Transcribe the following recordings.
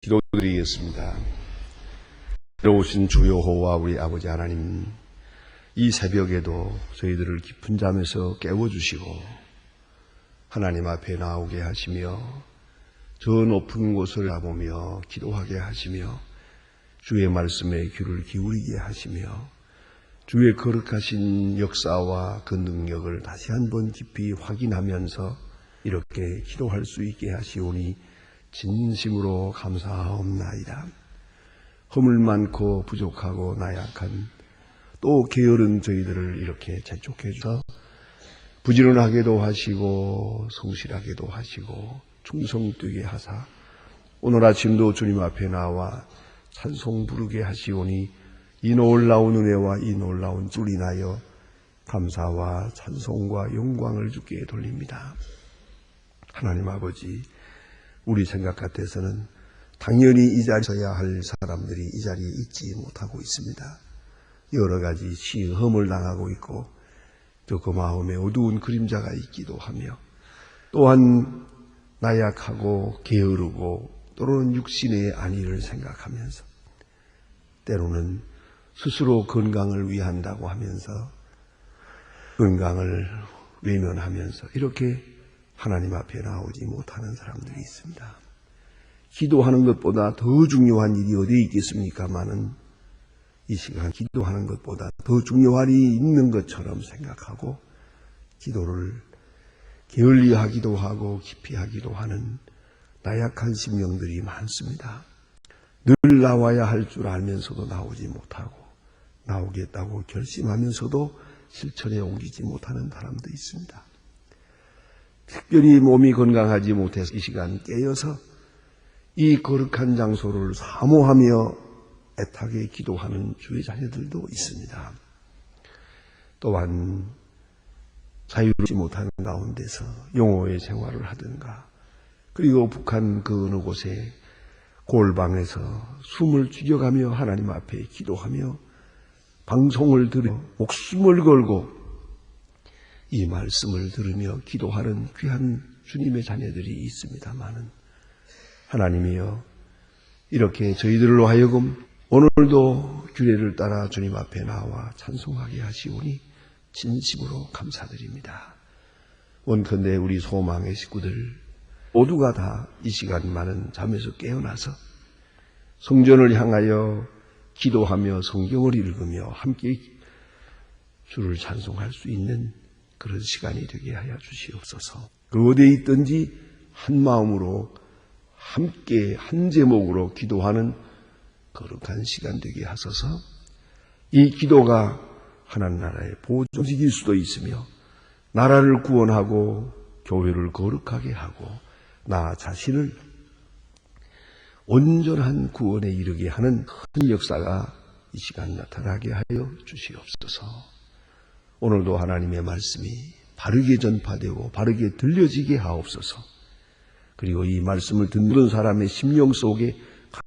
기도드리겠습니다. 들어오신 주 여호와 우리 아버지 하나님, 이 새벽에도 저희들을 깊은 잠에서 깨워주시고 하나님 앞에 나오게 하시며 저 높은 곳을 바라보며 기도하게 하시며 주의 말씀에 귀를 기울이게 하시며 주의 거룩하신 역사와 그 능력을 다시 한번 깊이 확인하면서 이렇게 기도할 수 있게 하시오니 진심으로 감사하옵나이다. 허물 많고 부족하고 나약한 또 게으른 저희들을 이렇게 재촉해 주셔서 부지런하게도 하시고 성실하게도 하시고 충성되게 하사 오늘 아침도 주님 앞에 나와 찬송 부르게 하시오니 이 놀라운 은혜와 이 놀라운 줄 인하여 감사와 찬송과 영광을 주께 돌립니다. 하나님 아버지, 우리 생각 같아서는 당연히 이 자리에 서야 할 사람들이 이 자리에 있지 못하고 있습니다. 여러 가지 시험을 당하고 있고 또 그 마음에 어두운 그림자가 있기도 하며 또한 나약하고 게으르고 또는 육신의 안위를 생각하면서 때로는 스스로 건강을 위한다고 하면서 건강을 외면하면서 이렇게 하나님 앞에 나오지 못하는 사람들이 있습니다. 기도하는 것보다 더 중요한 일이 어디에 있겠습니까마는 이 시간 기도하는 것보다 더 중요한 일이 있는 것처럼 생각하고 기도를 게을리 하기도 하고 깊이 하기도 하는 나약한 심령들이 많습니다. 늘 나와야 할 줄 알면서도 나오지 못하고 나오겠다고 결심하면서도 실천에 옮기지 못하는 사람도 있습니다. 특별히 몸이 건강하지 못해서 이 시간 깨어서 이 거룩한 장소를 사모하며 애타게 기도하는 주의 자녀들도 있습니다. 또한 자유롭지 못하는 가운데서 용호의 생활을 하든가 그리고 북한 그 어느 곳에 골방에서 숨을 죽여가며 하나님 앞에 기도하며 방송을 들으며 목숨을 걸고 이 말씀을 들으며 기도하는 귀한 주님의 자녀들이 있습니다마는 하나님이여 이렇게 저희들로 하여금 오늘도 규례를 따라 주님 앞에 나와 찬송하게 하시오니 진심으로 감사드립니다. 원컨대 우리 소망의 식구들 모두가 다 이 시간만은 잠에서 깨어나서 성전을 향하여 기도하며 성경을 읽으며 함께 주를 찬송할 수 있는 그런 시간이 되게 하여 주시옵소서. 그 어디에 있든지 한 마음으로 함께 한 제목으로 기도하는 거룩한 시간 되게 하소서. 이 기도가 하나님 나라의 보조직일 수도 있으며 나라를 구원하고 교회를 거룩하게 하고 나 자신을 온전한 구원에 이르게 하는 큰 역사가 이 시간 나타나게 하여 주시옵소서. 오늘도 하나님의 말씀이 바르게 전파되고 바르게 들려지게 하옵소서. 그리고 이 말씀을 듣는 사람의 심령 속에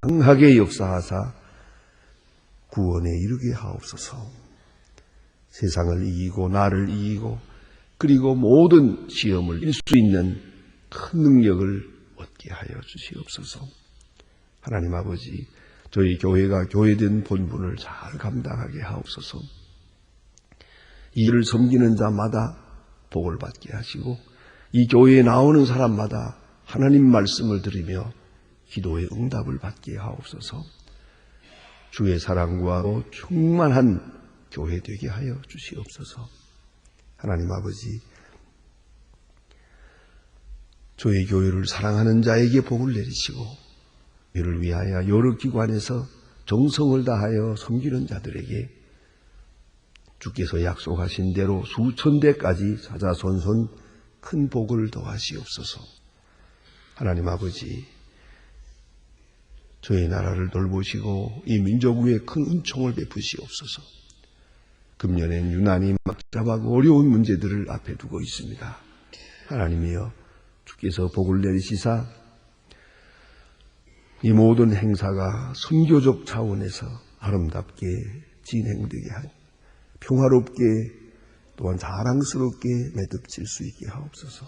강하게 역사하사 구원에 이르게 하옵소서. 세상을 이기고 나를 이기고 그리고 모든 시험을 이길 수 있는 큰 능력을 얻게 하여 주시옵소서. 하나님 아버지, 저희 교회가 교회된 본분을 잘 감당하게 하옵소서. 이 일을 섬기는 자마다 복을 받게 하시고 이 교회에 나오는 사람마다 하나님 말씀을 들으며 기도의 응답을 받게 하옵소서. 주의 사랑과 충만한 교회 되게 하여 주시옵소서. 하나님 아버지, 저희 교회를 사랑하는 자에게 복을 내리시고 이를 위하여 여러 기관에서 정성을 다하여 섬기는 자들에게 주께서 약속하신 대로 수천 대까지 사자손손 큰 복을 더하시옵소서. 하나님 아버지, 저희 나라를 돌보시고 이 민족 위에 큰 은총을 베푸시옵소서. 금년엔 유난히 막잡하고 어려운 문제들을 앞에 두고 있습니다. 하나님이여, 주께서 복을 내리시사 이 모든 행사가 선교적 차원에서 아름답게 진행되게 하니 평화롭게 또한 자랑스럽게 매듭질 수 있게 하옵소서.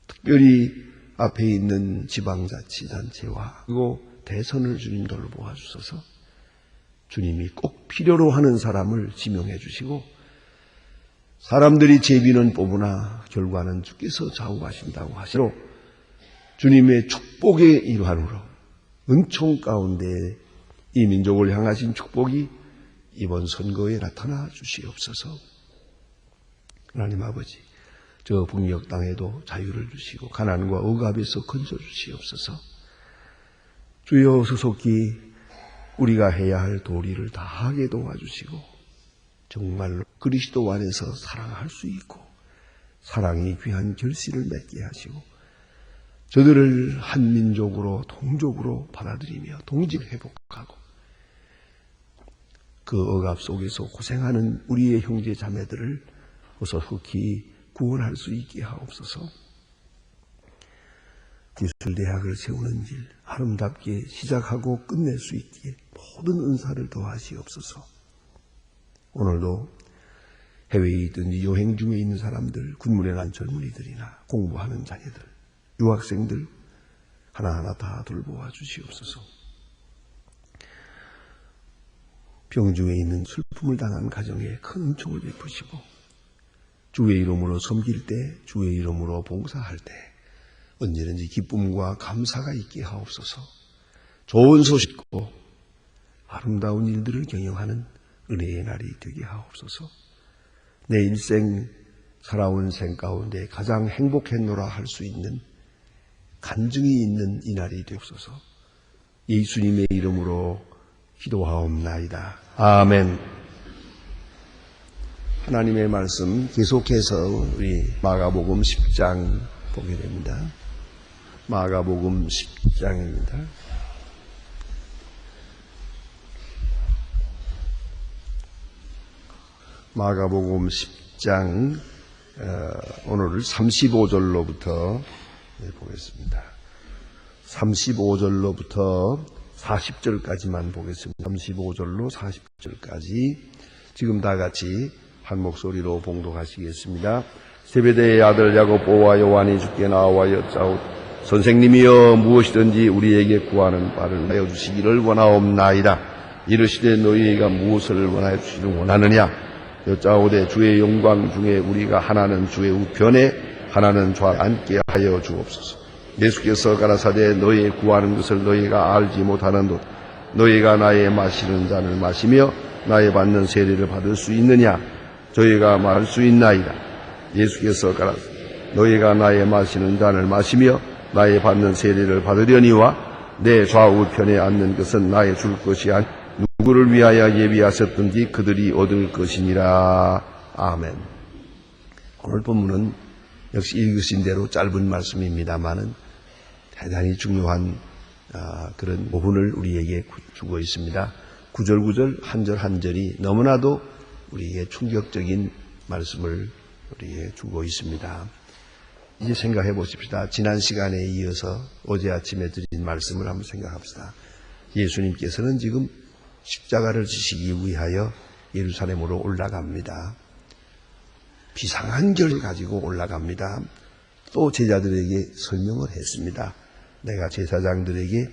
특별히 앞에 있는 지방자치단체와 그리고 대선을 주님 돌보아 주셔서 주님이 꼭 필요로 하는 사람을 지명해 주시고 사람들이 제비는 뽑으나 결과는 주께서 좌우하신다고 하시로 주님의 축복의 일환으로 은총 가운데 이 민족을 향하신 축복이 이번 선거에 나타나 주시옵소서. 하나님 아버지, 저 북녘 땅에도 자유를 주시고 가난과 억압에서 건져 주시옵소서. 주여 수속히 우리가 해야 할 도리를 다하게 도와주시고 정말로 그리스도 안에서 사랑할 수 있고 사랑이 귀한 결실을 맺게 하시고 저들을 한 민족으로 동족으로 받아들이며 동질 회복하고 그 억압 속에서 고생하는 우리의 형제 자매들을 어서 속히 구원할 수 있게 하옵소서. 기술대학을 세우는 일 아름답게 시작하고 끝낼 수 있기에 모든 은사를 더하시옵소서. 오늘도 해외에 있든지 여행 중에 있는 사람들, 군문에 간 젊은이들이나 공부하는 자녀들, 유학생들 하나하나 다 돌보아 주시옵소서. 병중에 있는 슬픔을 당한 가정에 큰 은총을 베푸시고 주의 이름으로 섬길 때, 주의 이름으로 봉사할 때 언제든지 기쁨과 감사가 있게 하옵소서. 좋은 소식과 아름다운 일들을 경영하는 은혜의 날이 되게 하옵소서. 내 일생 살아온 생 가운데 가장 행복했노라 할 수 있는 간증이 있는 이 날이 되옵소서. 예수님의 이름으로 기도하옵나이다. 아멘. 하나님의 말씀 계속해서 우리 마가복음 10장 보게 됩니다. 마가복음 10장입니다. 마가복음 10장 오늘 35절로부터 보겠습니다. 35절로부터 40절까지만 보겠습니다. 35절로 40절까지 지금 다 같이 한 목소리로 봉독하시겠습니다. 세베대의 아들 야고보와 요한이 주께 나와 여짜오 선생님이여 무엇이든지 우리에게 구하는 바를 내어 주시기를 원하옵나이다. 이르시되 너희가 무엇을 원하여 주시기를 원하느냐? 여짜오되 주의 영광 중에 우리가 하나는 주의 우편에 하나는 좌에 앉게 하여 주옵소서. 예수께서 가라사대 너희 구하는 것을 너희가 알지 못하는 듯 너희가 나의 마시는 잔을 마시며 나의 받는 세례를 받을 수 있느냐? 저희가 말할 수 있나이다. 예수께서 가라사대 너희가 나의 마시는 잔을 마시며 나의 받는 세례를 받으려니와 내 좌우편에 앉는 것은 나의 줄 것이 아니 누구를 위하여 예비하셨든지 그들이 얻을 것이니라. 아멘. 오늘 본문은 역시 읽으신 대로 짧은 말씀입니다만은 대단히 중요한 그런 부분을 우리에게 주고 있습니다. 구절구절 한절 한절이 너무나도 우리에게 충격적인 말씀을 우리에게 주고 있습니다. 이제 생각해 보십시다. 지난 시간에 이어서 어제 아침에 드린 말씀을 한번 생각합시다. 예수님께서는 지금 십자가를 지시기 위하여 예루살렘으로 올라갑니다. 비상한 결을 가지고 올라갑니다. 또 제자들에게 설명을 했습니다. 내가 제사장들에게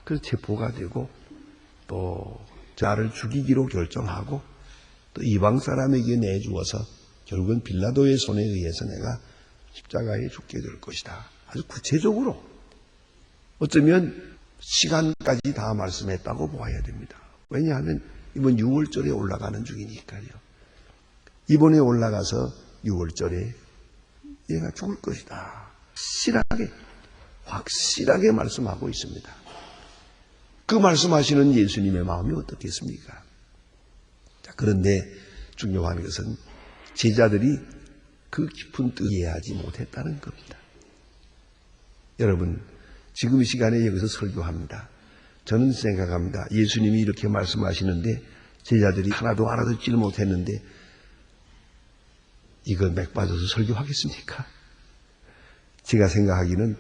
그 체포가 되고 또 자를 죽이기로 결정하고 또 이방 사람에게 내주어서 결국은 빌라도의 손에 의해서 내가 십자가에 죽게 될 것이다. 아주 구체적으로 어쩌면 시간까지 다 말씀했다고 보아야 됩니다. 왜냐하면 이번 6월절에 올라가는 중이니까요. 이번에 올라가서 6월절에 얘가 죽을 것이다. 확실하게 말씀하고 있습니다. 그 말씀하시는 예수님의 마음이 어떻겠습니까? 자, 그런데 중요한 것은 제자들이 그 깊은 뜻을 이해하지 못했다는 겁니다. 여러분, 지금 이 시간에 여기서 설교합니다. 저는 생각합니다. 예수님이 이렇게 말씀하시는데 제자들이 하나도 알아듣지를 못했는데 이거 맥 빠져서 설교하겠습니까? 제가 생각하기는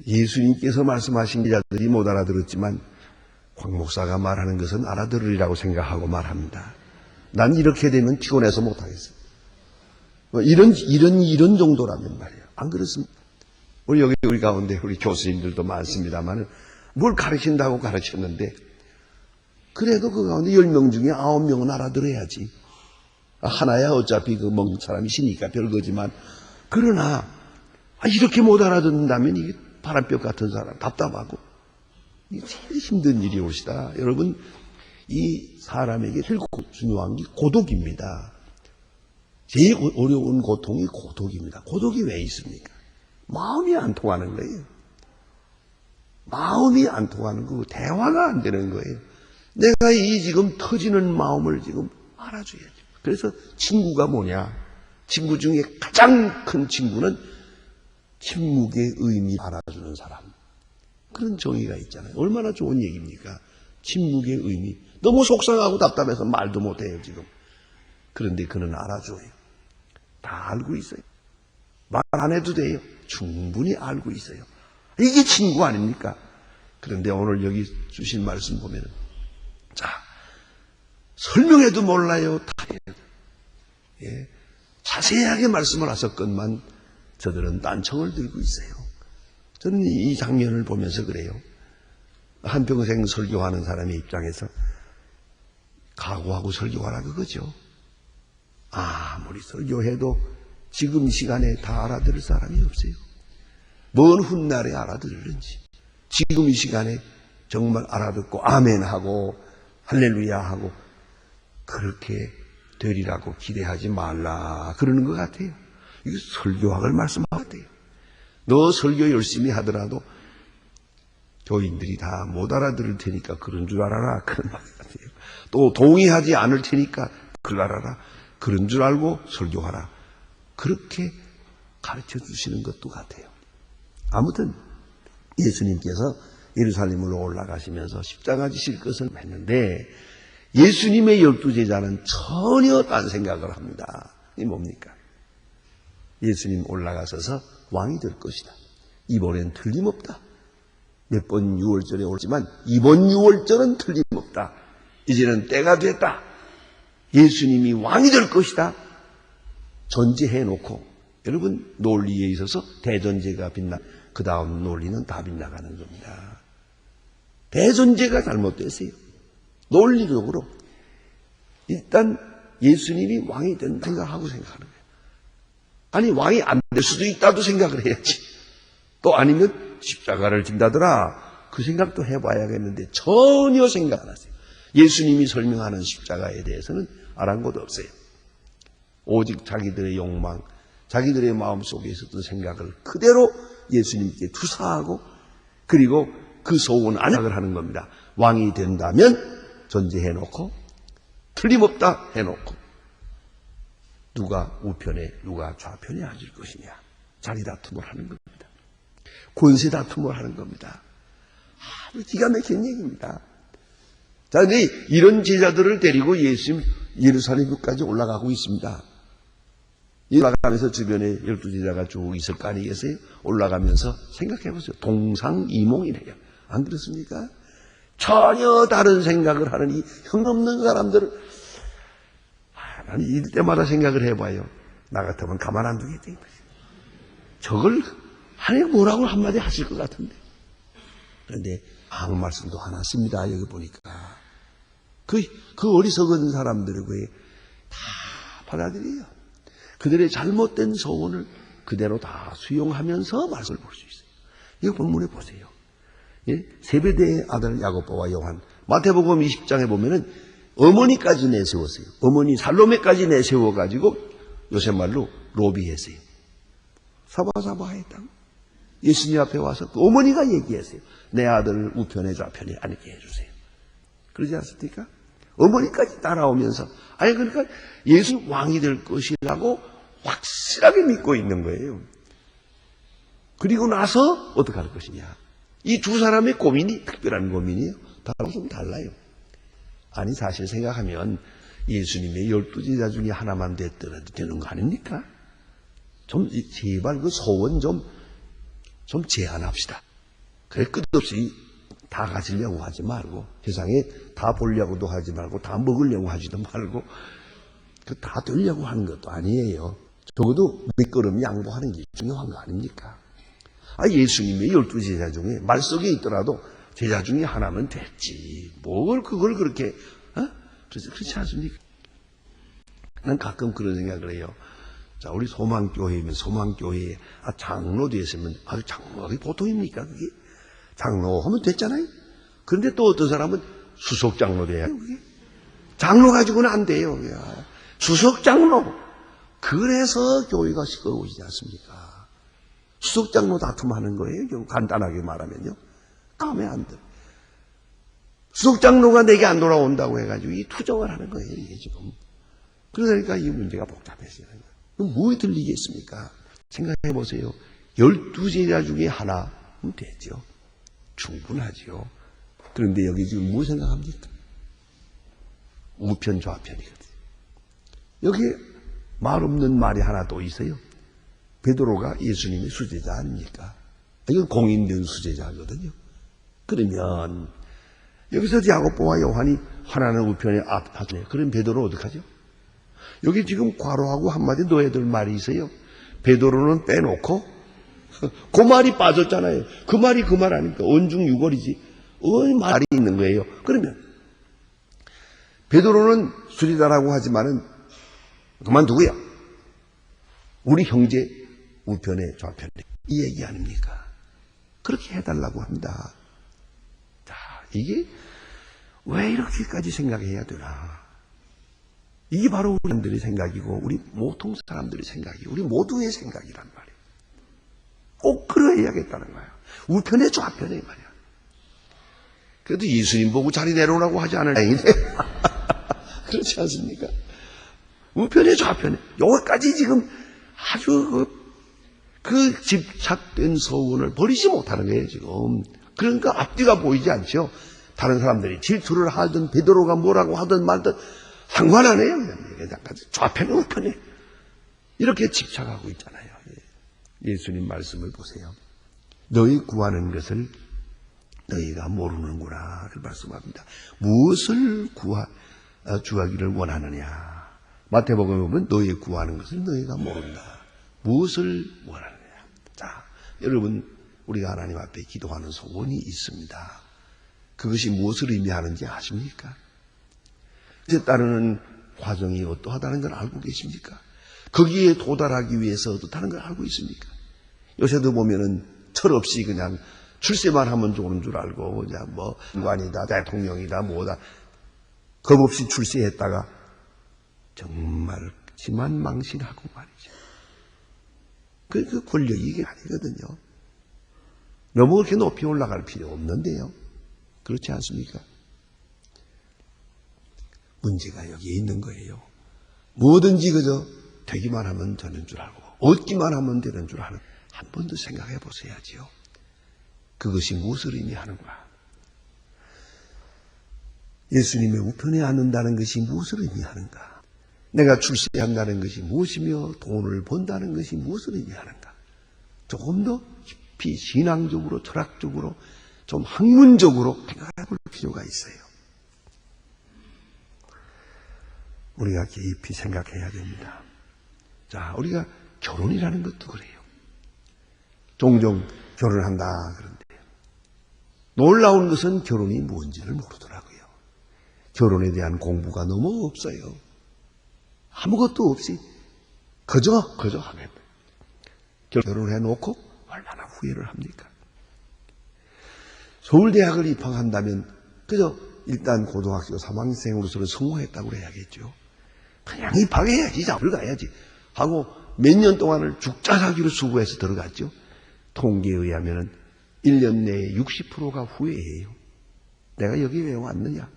예수님께서 말씀하신 제자들이 못 알아들었지만 황 목사가 말하는 것은 알아들으리라고 생각하고 말합니다. 난 이렇게 되면 피곤해서 못하겠어요. 이런 정도라면 말이에요. 안 그렇습니까? 우리 가운데 우리 교수님들도 많습니다만 뭘 가르친다고 가르쳤는데 그래도 그 가운데 10명 중에 9명은 알아들어야지. 하나야 어차피 그 먹는 사람이시니까 별거지만 그러나 이렇게 못 알아듣는다면 이게 바람뼈 같은 사람 답답하고 이게 제일 힘든 일이 올시다. 여러분 이 사람에게 제일 중요한 게 고독입니다. 제일 어려운 고통이 고독입니다. 고독이 왜 있습니까? 마음이 안 통하는 거예요. 마음이 안 통하는 거고 대화가 안 되는 거예요. 내가 이 지금 터지는 마음을 지금 알아줘야죠. 그래서 친구가 뭐냐? 친구 중에 가장 큰 친구는 침묵의 의미 알아주는 사람. 그런 정의가 있잖아요. 얼마나 좋은 얘기입니까? 침묵의 의미. 너무 속상하고 답답해서 말도 못해요 지금. 그런데 그는 알아줘요. 다 알고 있어요. 말 안 해도 돼요. 충분히 알고 있어요. 이게 친구 아닙니까? 그런데 오늘 여기 주신 말씀 보면은 자 설명해도 몰라요. 다 예, 자세하게 말씀을 하셨건만 저들은 딴청을 들고 있어요. 저는 이 장면을 보면서 그래요. 한평생 설교하는 사람의 입장에서 각오하고 설교하라 그거죠. 아무리 설교해도 지금 시간에 다 알아들을 사람이 없어요. 먼 훗날에 알아들을는지 지금 이 시간에 정말 알아듣고 아멘하고 할렐루야하고 그렇게 되리라고 기대하지 말라 그러는 것 같아요. 이게 설교학을 말씀하고 같아요. 너 설교 열심히 하더라도 교인들이 다 못 알아들을 테니까 그런 줄 알아라 그런 말 같아요. 또 동의하지 않을 테니까 그걸 알아라 그런 줄 알고 설교하라 그렇게 가르쳐 주시는 것도 같아요. 아무튼 예수님께서 예루살렘으로 올라가시면서 십자가 지실 것을 했는데 예수님의 12제자는 전혀 딴 생각을 합니다. 이게 뭡니까? 예수님 올라가셔서 왕이 될 것이다. 이번엔 틀림없다. 몇 번 6월절에 오지만 이번 6월절은 틀림없다. 이제는 때가 됐다. 예수님이 왕이 될 것이다. 전제해놓고 여러분 논리에 있어서 대전제가 그 다음 논리는 다 빗나가는 겁니다. 대전제가 잘못됐어요. 논리적으로 일단 예수님이 왕이 된다 생각하고 생각하는 거예요. 아니 왕이 안 될 수도 있다도 생각을 해야지. 또 아니면 십자가를 진다더라 그 생각도 해봐야겠는데 전혀 생각 안 하세요. 예수님이 설명하는 십자가에 대해서는 아랑곳 없어요. 오직 자기들의 욕망, 자기들의 마음속에 있었던 생각을 그대로 예수님께 투사하고 그리고 그 소원 안약을 하는 겁니다. 왕이 된다면 전제해놓고 틀림없다 해놓고 누가 우편에 누가 좌편에 앉을 것이냐 자리 다툼을 하는 겁니다. 권세 다툼을 하는 겁니다. 아주 기가 막힌 얘기입니다. 자, 근데 이런 제자들을 데리고 예수님 예루살렘까지 올라가고 있습니다. 올라가면서 주변에 12제자가 쭉 있을 거 아니겠어요? 올라가면서 생각해 보세요. 동상이몽이래요. 안 그렇습니까? 전혀 다른 생각을 하는 이 형없는 사람들을 나는 이럴 때마다 생각을 해봐요. 나 같으면 가만 안 두겠지. 저걸 하나님 뭐라고 한마디 하실 것 같은데. 그런데 아무 말씀도 안 하십니다. 여기 보니까. 그 어리석은 사람들을 다 받아들여요. 그들의 잘못된 소원을 그대로 다 수용하면서 말씀을 볼 수 있어요. 이거 본문에 보세요. 예? 세베대의 아들 야고보와 요한. 마태복음 20장에 보면은 어머니까지 내세웠어요. 어머니 살로메까지 내세워가지고 요새 말로 로비했어요. 사바사바했다고. 예수님 앞에 와서 그 어머니가 얘기했어요. 내 아들을 우편에 좌편에 앉게 해주세요. 그러지 않습니까? 어머니까지 따라오면서 아니 그러니까 예수 왕이 될 것이라고 확실하게 믿고 있는 거예요. 그리고 나서 어떻게 할 것이냐. 이 두 사람의 고민이 특별한 고민이에요. 다른 좀 달라요. 아니 사실 생각하면 예수님의 12제자 중에 하나만 됐더라도 되는 거 아닙니까? 좀 제발 그 소원 좀 제한합시다. 그래 끝없이 다 가지려고 하지 말고 세상에 다 보려고도 하지 말고 다 먹으려고 하지도 말고 그 다 되려고 하는 것도 아니에요. 적어도 몇 걸음 양보하는 게 중요한 거 아닙니까? 예수님의 12제자 중에 말 속에 있더라도 제자 중에 하나면 됐지. 뭘 그걸 그렇게, 그렇지 않습니까? 난 가끔 그런 생각을 해요. 자, 우리 소망교회면 소망교회에 장로 되었으면 장로가 보통입니까? 그게? 장로 하면 됐잖아요. 그런데 또 어떤 사람은 수석장로 돼야 해요. 그게? 장로 가지고는 안 돼요. 수석장로. 그래서 교회가 시끄러워지지 않습니까? 수석장로 다툼하는 거예요. 좀 간단하게 말하면요. 까면 안 돼. 수석장로가 내게 안 돌아온다고 해가지고 이 투정을 하는 거예요. 이게 지금. 그러니까 이 문제가 복잡해져요. 그럼 뭐 들리겠습니까? 생각해 보세요. 12제자 중에 하나면 되죠. 충분하죠. 그런데 여기 지금 뭐 생각합니까? 우편 좌편이거든요. 여기 말 없는 말이 하나 또 있어요. 베드로가 예수님의 수제자 아닙니까? 이건 공인된 수제자거든요. 그러면 여기서 야고보와 요한이 하나는 우편에 앞하네. 그럼 베드로 어떡하죠? 여기 지금 괄호하고 한마디 넣어야 될 말이 있어요. 베드로는 빼놓고 그 말이 빠졌잖아요. 그 말이 그 말 아닙니까? 언중유골이지. 말이 있는 거예요. 그러면 베드로는 수리다라고 하지만은 그만두고요. 우리 형제 우편에 좌편에 이 얘기 아닙니까? 그렇게 해달라고 합니다. 자, 이게 왜 이렇게까지 생각해야 되나? 이게 바로 우리들의 생각이고 우리 보통 사람들의 생각이고 우리 모두의 생각이란 말이에요. 꼭 그러해야겠다는 거예요. 우편에 좌편에 말이야. 그래도 예수님 보고 자리 내려오라고 하지 않을 다행이네. 그렇지 않습니까? 우편에 좌편에 여기까지 지금 아주 그 집착된 소원을 버리지 못하는 거예요 지금. 그러니까 앞뒤가 보이지 않죠. 다른 사람들이 질투를 하든 베드로가 뭐라고 하든 말든 상관 안 해요. 좌편에 우편에 이렇게 집착하고 있잖아요. 예수님 말씀을 보세요. 너희 구하는 것을 너희가 모르는구나. 그 말씀합니다. 무엇을 구하기를 원하느냐. 마태복음에 보면 너희 구하는 것을 너희가 모른다. 무엇을 원하느냐. 자, 여러분 우리가 하나님 앞에 기도하는 소원이 있습니다. 그것이 무엇을 의미하는지 아십니까? 이제 따르는 과정이 어떠하다는 걸 알고 계십니까? 거기에 도달하기 위해서 어떻다는 걸 알고 있습니까? 요새도 보면은 철없이 그냥 출세만 하면 좋은 줄 알고 그냥 뭐 장관이다 대통령이다 뭐다 겁 없이 출세했다가 정말 지만 망신하고 말이죠. 그 권력이 이게 아니거든요. 너무 그렇게 높이 올라갈 필요 없는데요. 그렇지 않습니까? 문제가 여기에 있는 거예요. 뭐든지 그저 되기만 하면 되는 줄 알고 얻기만 하면 되는 줄 아는 한 번 더 생각해 보셔야지요. 그것이 무엇을 의미하는가? 예수님의 우편에 앉는다는 것이 무엇을 의미하는가? 내가 출세한다는 것이 무엇이며 돈을 번다는 것이 무엇을 의미하는가? 조금 더 깊이 신앙적으로 철학적으로 좀 학문적으로 생각해 볼 필요가 있어요. 우리가 깊이 생각해야 됩니다. 자, 우리가 결혼이라는 것도 그래요. 종종 결혼한다 그런데 놀라운 것은 결혼이 뭔지를 모르더라고요. 결혼에 대한 공부가 너무 없어요. 아무것도 없이 그저 하면 결혼해놓고 얼마나 후회를 합니까? 서울대학을 입학한다면 그저 일단 고등학교 3학생으로서는 성공했다고 해야겠죠. 그냥 입학해야지, 잡을 가야지 하고 몇 년 동안을 죽자사기로 수고해서 들어갔죠. 통계에 의하면 1년 내에 60%가 후회해요. 내가 여기 왜 왔느냐?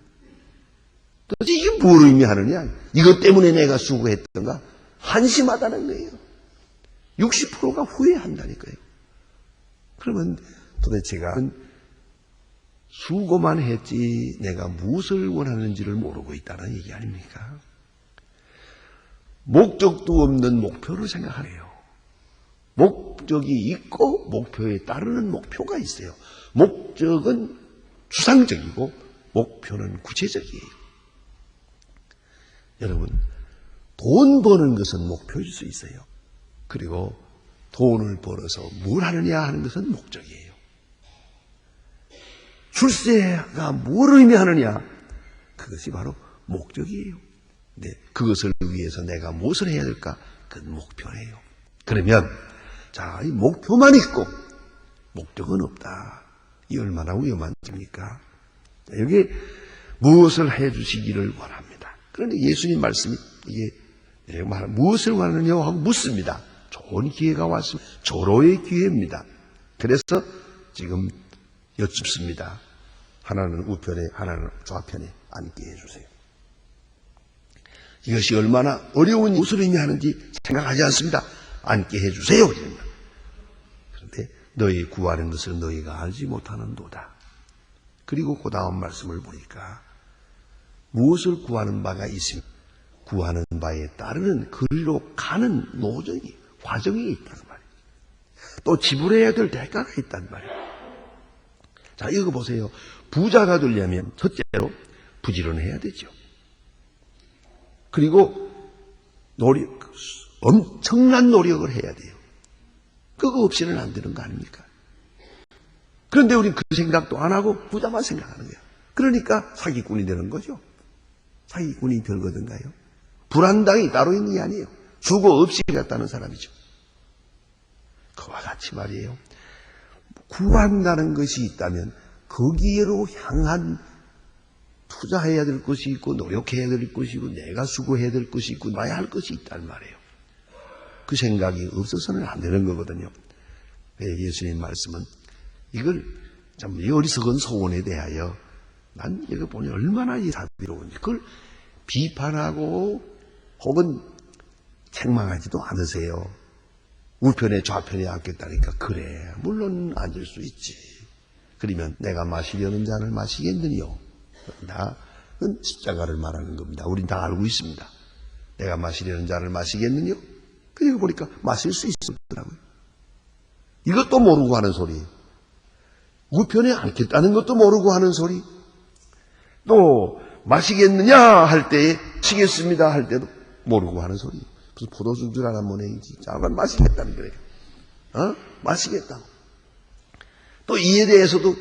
도대체 이게 뭘 의미하느냐? 이것 때문에 내가 수고했던가? 한심하다는 거예요. 60%가 후회한다니까요. 그러면 도대체가 수고만 했지 내가 무엇을 원하는지를 모르고 있다는 얘기 아닙니까? 목적도 없는 목표를 생각하래요. 목적이 있고 목표에 따르는 목표가 있어요. 목적은 추상적이고 목표는 구체적이에요. 여러분, 돈 버는 것은 목표일 수 있어요. 그리고 돈을 벌어서 뭘 하느냐 하는 것은 목적이에요. 출세가 뭘 의미하느냐, 그것이 바로 목적이에요. 네, 그것을 위해서 내가 무엇을 해야 될까? 그건 목표예요. 그러면 자, 이 목표만 있고 목적은 없다. 이 얼마나 위험한 일입니까? 여기 무엇을 해주시기를 원합니다. 그런데 예수님 말씀이 이게 무엇을 원하느냐 하고 묻습니다. 좋은 기회가 왔습니다. 조로의 기회입니다. 그래서 지금 여쭙습니다. 하나는 우편에, 하나는 좌편에 앉게 해주세요. 이것이 얼마나 어려운 무엇을 의미하는지 생각하지 않습니다. 앉게 해주세요. 그런데 너희 구하는 것을 너희가 알지 못하는도다. 그리고 그 다음 말씀을 보니까 무엇을 구하는 바가 있으면 구하는 바에 따르는 그리로 가는 노정이, 과정이 있단 말이에요. 또 지불해야 될 대가가 있단 말이에요. 자, 이거 보세요. 부자가 되려면 첫째로 부지런해야 되죠. 그리고 엄청난 노력을 해야 돼요. 그거 없이는 안 되는 거 아닙니까? 그런데 우리는 그 생각도 안 하고 부자만 생각하는 거예요. 그러니까 사기꾼이 되는 거죠. 사기꾼이 되거든가요? 불안당이 따로 있는 게 아니에요. 주고 없이 갔다는 사람이죠. 그와 같이 말이에요. 구한다는 것이 있다면 거기에로 향한 투자해야 될 것이 있고 노력해야 될 것이 있고 내가 수고해야 될 것이 있고 놔야 할 것이 있단 말이에요. 그 생각이 없어서는 안 되는 거거든요. 예수님 말씀은 이걸 참 어리석은 소원에 대하여 난 이거 보니 얼마나 자비로운지 그걸 비판하고 혹은 책망하지도 않으세요. 우편에 좌편에 앉겠다니까 그래 물론 앉을 수 있지. 그러면 내가 마시려는 잔을 마시겠느냐? 그건 십자가를 말하는 겁니다. 우린 다 알고 있습니다. 내가 마시려는 잔을 마시겠느냐? 그러고 보니까 마실 수 있었더라고요. 이것도 모르고 하는 소리. 우편에 앉겠다는 것도 모르고 하는 소리. 또 마시겠느냐 할 때에 마시겠습니다 할 때도 모르고 하는 소리. 무슨 포도주인 줄 알아 모네이지. 자만 마시겠다는 거예요. 마시겠다고. 또 이에 대해서도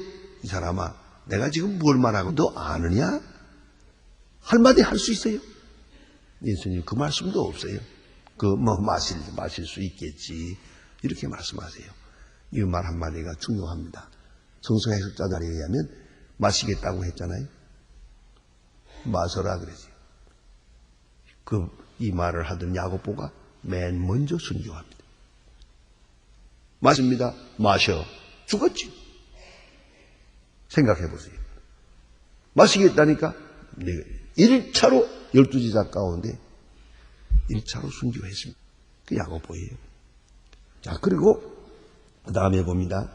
이 사람아 내가 지금 뭘 말하고 너 아느냐? 한마디 할 수 있어요? 예수님 그 말씀도 없어요. 마실 수 있겠지. 이렇게 말씀하세요. 이 말 한마디가 중요합니다. 성서 해석자들에 의하면 마시겠다고 했잖아요. 마셔라 그러지. 이 말을 하던 야고보가 맨 먼저 순교합니다. 마십니다. 마셔. 죽었지. 생각해 보세요. 마시겠다니까 1차로 12제자 가운데 1차로 순교했습니다. 그 야고보예요. 자, 그리고 그 다음에 봅니다.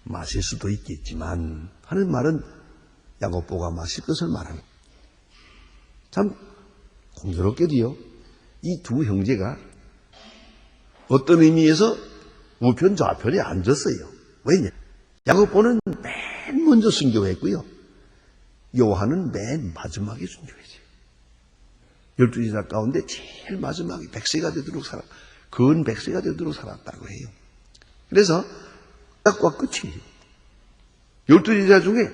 마실 수도 있겠지만 하는 말은 야고보가 마실 것을 말합니다. 참 공교롭게도요. 이 두 형제가 어떤 의미에서 우편 좌편에 앉았어요. 왜냐? 야고보는 맨 먼저 순교했고요. 요한은 맨 마지막에 순교했어요. 12제자 가운데 제일 마지막에 100세가 되도록 근 100세가 되도록 살았다고 해요. 그래서 시작과 끝이에요. 12제자 중에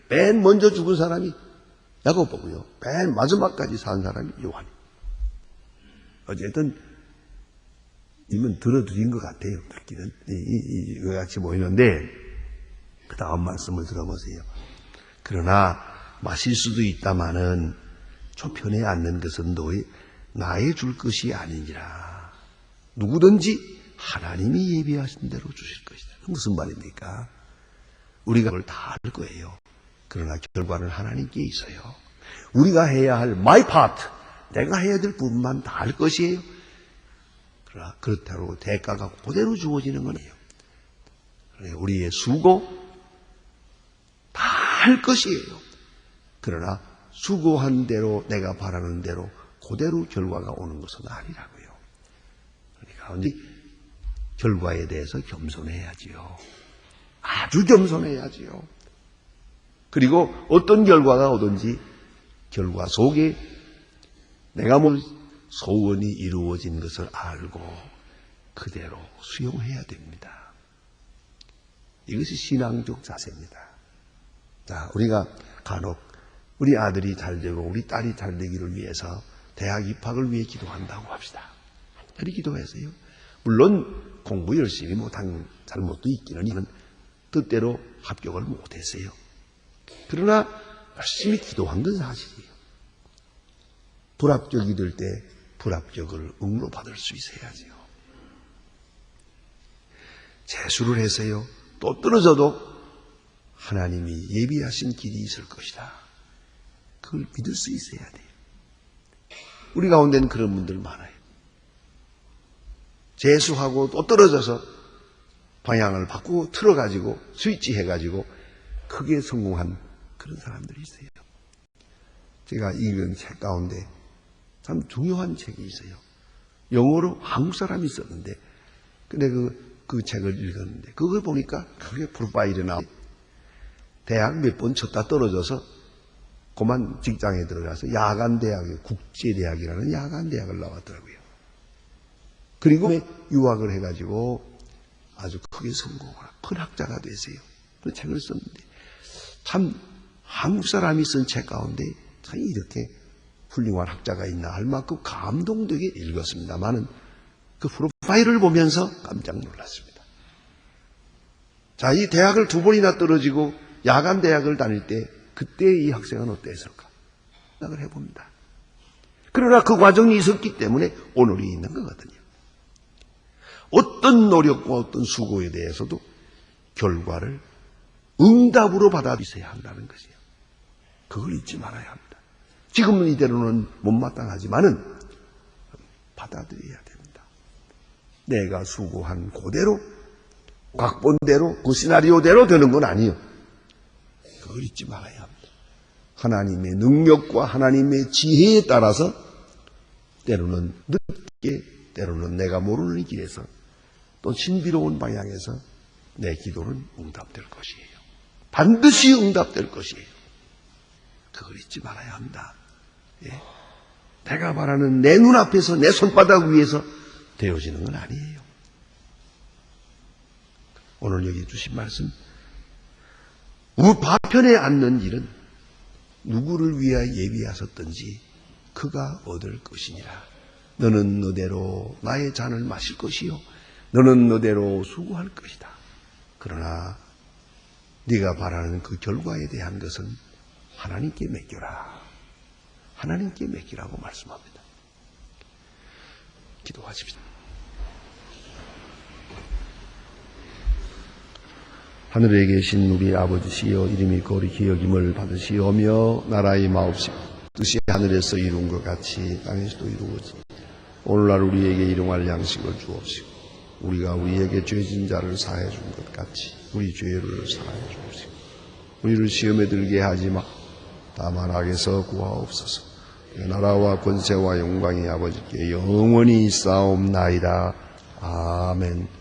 맨 먼저 죽은 사람이 야고보고요. 맨 마지막까지 산 사람이 요한이에요. 어쨌든 이건 들어드린 것 같아요. 듣기는 이거 같이 보이는데 그 다음 말씀을 들어보세요. 그러나 마실 수도 있다마는 조편에 앉는 것은 나의 줄 것이 아니니라. 누구든지 하나님이 예비하신 대로 주실 것이다. 무슨 말입니까? 우리가 그걸 다 할 거예요. 그러나 결과는 하나님께 있어요. 우리가 해야 할 my part, 내가 해야 될 부분만 다 할 것이에요. 그러나 그렇다고 대가가 그대로 주어지는 건 아니에요. 우리의 수고 다 할 것이에요. 그러나 수고한 대로 내가 바라는 대로 그대로 결과가 오는 것은 아니라고요. 그러니까 결과에 대해서 겸손해야지요. 아주 겸손해야지요. 그리고 어떤 결과가 오든지 결과 속에 내가 소원이 이루어진 것을 알고 그대로 수용해야 됩니다. 이것이 신앙적 자세입니다. 자, 우리가 간혹 우리 아들이 잘 되고 우리 딸이 잘 되기를 위해서 대학 입학을 위해 기도한다고 합시다. 간절히 기도해서요. 물론 공부 열심히 못한 잘못도 있기는 뜻대로 합격을 못했어요. 그러나 열심히 기도한 건 사실이에요. 불합격이 될 때 불합격을 응로 받을 수 있어야지요. 재수를 해서요. 또 떨어져도 하나님이 예비하신 길이 있을 것이다. 그걸 믿을 수 있어야 돼요. 우리 가운데는 그런 분들 많아요. 재수하고 또 떨어져서 방향을 바꾸고 틀어가지고 스위치 해가지고 크게 성공한 그런 사람들이 있어요. 제가 읽은 책 가운데 참 중요한 책이 있어요. 영어로 한국 사람이 썼는데 근데 그 책을 읽었는데 그걸 보니까 그게 프로파일에 나와 대학 몇 번 쳤다 떨어져서 그만 직장에 들어가서 야간대학에 국제대학이라는 야간대학을 나왔더라고요. 그리고 유학을 해가지고 아주 크게 성공하고 큰 학자가 됐어요. 그 책을 썼는데 참 한국 사람이 쓴 책 가운데 참 이렇게 훌륭한 학자가 있나 할 만큼 감동되게 읽었습니다만은 그 프로파일을 보면서 깜짝 놀랐습니다. 자, 이 대학을 2번이나 떨어지고 야간 대학을 다닐 때 그때 이 학생은 어땠을까 생각을 해봅니다. 그러나 그 과정이 있었기 때문에 오늘이 있는 거거든요. 어떤 노력과 어떤 수고에 대해서도 결과를 응답으로 받아들여야 한다는 것이에요. 그걸 잊지 말아야 합니다. 지금은 이대로는 못마땅하지만은 받아들여야 됩니다. 내가 수고한 그대로 각본대로 그 시나리오대로 되는 건 아니에요. 그걸 잊지 말아야 합니다. 하나님의 능력과 하나님의 지혜에 따라서 때로는 늦게 때로는 내가 모르는 길에서 또 신비로운 방향에서 내 기도는 응답될 것이에요. 반드시 응답될 것이에요. 그걸 잊지 말아야 합니다. 예. 내가 바라는 내 눈앞에서 내 손바닥 위에서 되어지는 건 아니에요. 오늘 여기 주신 말씀 우파편에 앉는 일은 누구를 위하여 예비하셨든지 그가 얻을 것이니라. 너는 너대로 나의 잔을 마실 것이요 너는 너대로 수고할 것이다. 그러나 네가 바라는 그 결과에 대한 것은 하나님께 맡겨라. 하나님께 맡기라고 말씀합니다. 기도하십시오. 하늘에 계신 우리 아버지시여 이름이 거룩히 여김을 받으시오며 나라의 마옵시고 뜻이 하늘에서 이룬 것 같이 땅에서도 이루어지고 오늘날 우리에게 일용할 양식을 주옵시고 우리가 우리에게 죄진 자를 사해 준 것 같이 우리 죄를 사해 주옵시고 우리를 시험에 들게 하지 마 다만 악에서 구하옵소서. 나라와 권세와 영광이 아버지께 영원히 있사옵나이다. 아멘.